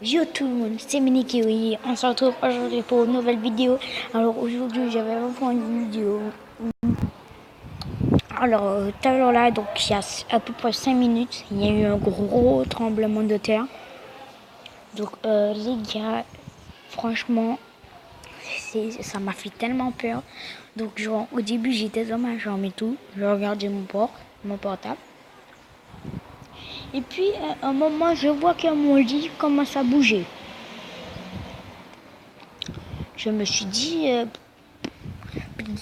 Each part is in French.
Yo tout le monde, c'est Mini-Kiwi. On se retrouve aujourd'hui pour une nouvelle vidéo. Alors aujourd'hui, j'avais refait une vidéo. Alors tout à l'heure là, donc il y a à peu près 5 minutes, il y a eu un gros tremblement de terre. Donc les gars, franchement, ça m'a fait tellement peur. Donc genre au début, j'étais dans ma chambre et tout. Je regardais mon portable. Et puis à un moment, je vois que mon lit commence à bouger. Je me suis dit,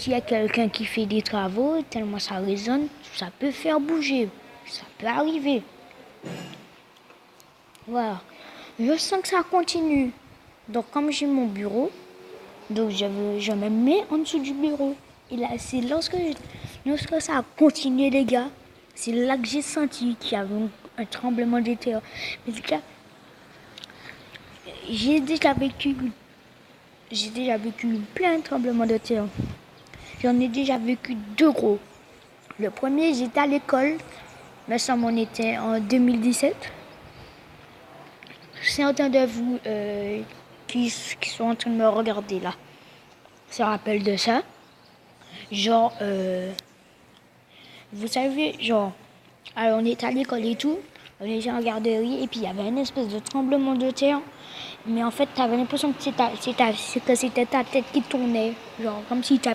il y a quelqu'un qui fait des travaux, tellement ça résonne, ça peut faire bouger, ça peut arriver. Voilà. Je sens que ça continue. Donc comme j'ai mon bureau, donc je me mets en dessous du bureau. Et là, c'est lorsque ça a continué, les gars, c'est là que j'ai senti qu'il y avait un tremblement de terre. Mais les gars, j'ai déjà vécu plein de tremblements de terre. J'en ai déjà vécu 2 gros. Le premier, j'étais à l'école. Me semble on était en 2017. Certains de vous qui sont en train de me regarder là se rappellent de ça. Genre, vous savez, genre, alors on était à l'école et tout. On était en garderie et puis il y avait une espèce de tremblement de terre. Mais en fait, tu avais l'impression que c'était ta tête qui tournait. Genre, comme si tu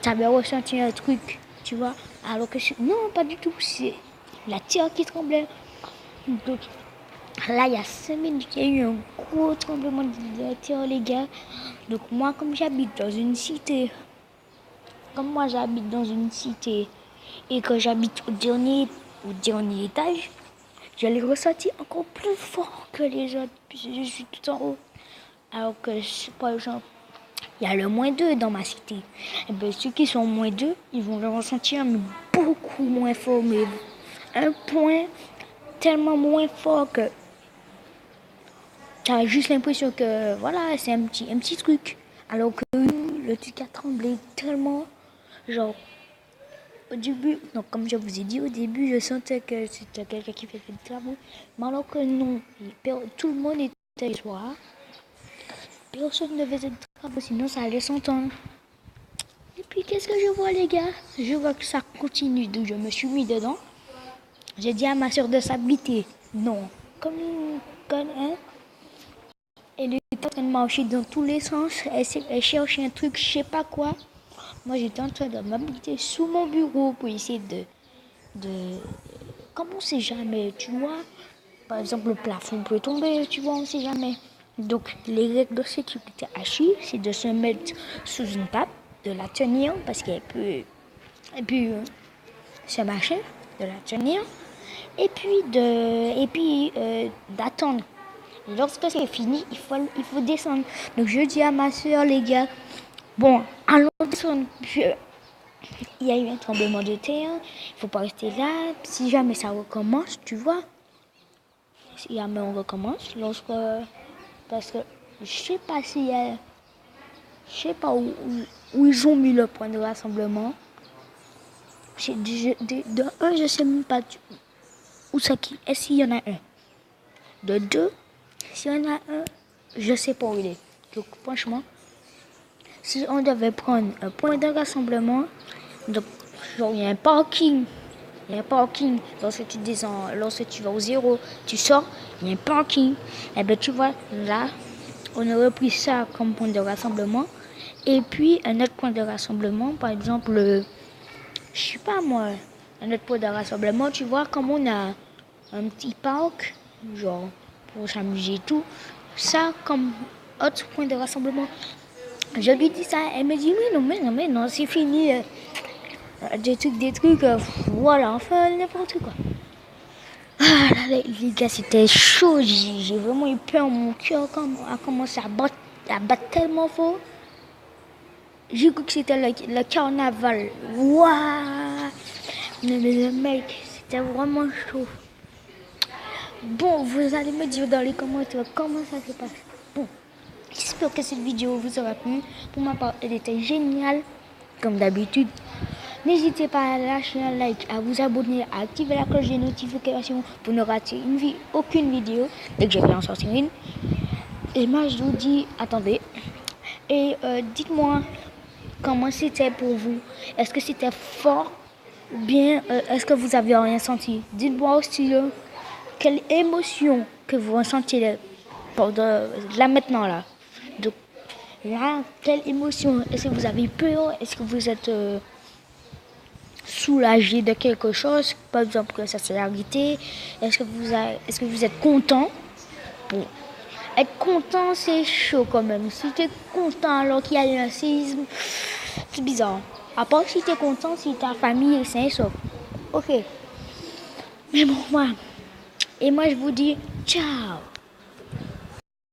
avais ressenti un truc, tu vois. Alors que non, pas du tout. C'est la terre qui tremblait. Donc, là, il y a 5 minutes, il y a eu un gros tremblement de terre, les gars. Donc, moi, comme j'habite dans une cité, et que j'habite au dernier étage, je l'ai ressenti encore plus fort que les autres, puisque je suis tout en haut. Alors que, par exemple, il y a le -2 dans ma cité. Et bien, ceux qui sont -2, ils vont le ressentir mais beaucoup moins fort, mais un point tellement moins fort que tu as juste l'impression que, voilà, c'est un petit truc. Alors que le truc a tremblé tellement, genre, au début, donc comme je vous ai dit, au début, je sentais que c'était quelqu'un qui faisait des travaux. Mais alors que non, tout le monde était soir. Personne ne faisait de travaux, sinon ça allait s'entendre. Et puis qu'est-ce que je vois, les gars? Je vois que ça continue, donc je me suis mis dedans. J'ai dit à ma soeur de s'habiter. Non, hein? Elle était en train de marcher dans tous les sens. Elle cherchait un truc, je sais pas quoi. Moi, j'étais en train de m'habiter sous mon bureau pour essayer de... Comme on sait jamais, tu vois. Par exemple, le plafond peut tomber, tu vois, on sait jamais. Donc, les règles de sécurité hachis, c'est de se mettre sous une table, de la tenir, parce qu'elle peut... Et puis, ce machin, de la tenir. Et puis, d'attendre. Lorsque c'est fini, il faut descendre. Donc, je dis à ma soeur, les gars, bon, allons descendre. Il y a eu un tremblement de terre, il ne faut pas rester là. Si jamais ça recommence, tu vois. Si jamais on recommence, parce que je sais pas je sais pas où ils ont mis le point de rassemblement. De un, je sais même pas où ça qui. Est-ce qu'il y en a un? De deux, s'il y en a un, je sais pas où il est. Donc franchement, si on devait prendre un point de rassemblement, donc genre, il y a un parking. Lorsque tu descends, lorsque tu vas au 0, tu sors, il y a un parking. Et bien tu vois, là, on aurait pris ça comme point de rassemblement. Et puis un autre point de rassemblement, par exemple, je sais pas moi, un autre point de rassemblement, tu vois, comme on a un petit parc, genre pour s'amuser et tout, ça comme autre point de rassemblement. Je lui dis ça, elle me dit oui, mais non, c'est fini. Des trucs, voilà, enfin n'importe quoi. Ah là, les gars, c'était chaud, j'ai vraiment eu peur, mon cœur a commencé à battre tellement fort. J'ai cru que c'était le carnaval. Waouh! Mais le mec, c'était vraiment chaud. Bon, vous allez me dire dans les commentaires comment ça se passe. Bon, j'espère que cette vidéo vous aura plu. Pour ma part, elle était géniale, comme d'habitude. N'hésitez pas à lâcher un like, à vous abonner, à activer la cloche de notification pour ne rater aucune vidéo dès que je vais en sortir une. Et moi, je vous dis, attendez. Et dites-moi comment c'était pour vous. Est-ce que c'était fort ou bien est-ce que vous avez rien senti? Dites-moi aussi quelle émotion que vous ressentez là maintenant là. Donc là, quelle émotion? Est-ce que vous avez peur? Est-ce que vous êtes soulagé de quelque chose? Par exemple que ça s'est arrêté. Est-ce que vous êtes content? Bon. Être content, c'est chaud quand même. Si tu es content alors qu'il y a eu un séisme, c'est bizarre. À part si tu es content, si ta famille est saine et sauve. Ok. Mais bon, voilà. Et moi, je vous dis ciao.